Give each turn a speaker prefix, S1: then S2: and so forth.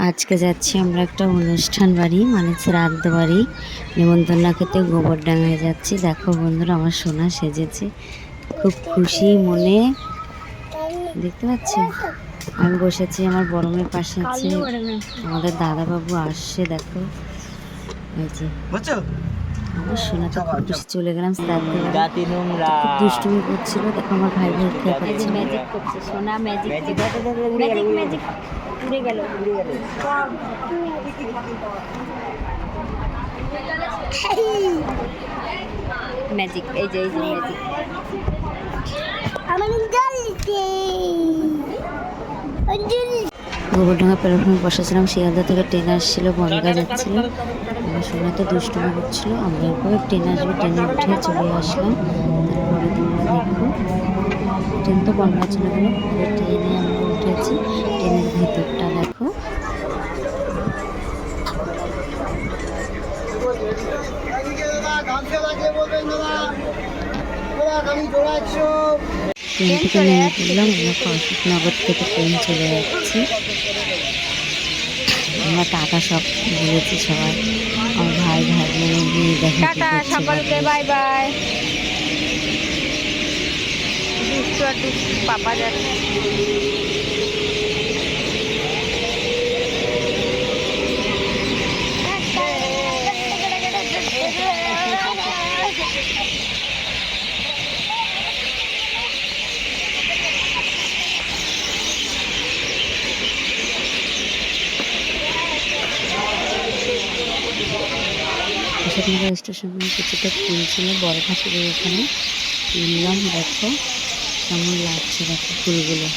S1: আজকে যাচ্ছি আমরা একটা অনুষ্ঠান বাড়ি, মানে শ্রাদ্ধ বাড়ি নেমন্তন্ন খেতে গোবরডাঙ্গায় যাচ্ছি। দেখো বন্ধুরা, আমার সোনা সেজেছে, খুব খুশি মনে। দেখতে পাচ্ছ, আমি বসেছি, আমার বড় মেয়ের পাশে আছে, আমাদের দাদা বাবু আসছে। দেখো এই যে আমার সোনা তো খুব খুশি। চলে গেলাম শ্রাদ্ধ বাড়ি, খুব দুষ্টুমি করছিল। দেখো আমার ভাই ভাই খেয়ে ম্যাজিক করছে, সোনা ম্যাজিক ম্যাজিক ম্যাজিক উড়ে গেল। ম্যাজিক, এই যে ম্যাজিক। গোবরডাঙ্গা প্ল্যাটফর্মে বসেছিলাম, শিয়ালদা থেকে ট্রেন আসছিল, বনগা যাচ্ছিল। আমার সোনা তো দুষ্টুমি করছিল। আমরা এরপরে ট্রেন আসবে, ট্রেনে উঠে চলে আসলাম। তারপরে তোমরা দেখো, ট্রেন তো বনগা চলে গেল, পরে ট্রেনে আমরা উঠেছি। ট্রেনের ভেতরটা দেখো। ট্রেন থেকে নেমে পড়লাম, আমরা অশোকনগর থেকে ট্রেন চলে যাচ্ছি। আমরা টাটা সব বলেছি সবাই, আমার ভাই ভাগ্নে নিয়ে দেখা সকলকে বাই বাই। পাপা যাচ্ছে। অশোকনগর স্টেশনে কিছুটা ফুল ছিল, বড় ঠাকুরের ওখানে তুললাম। দেখো কেমন লাগছে, দেখো ফুলগুলো।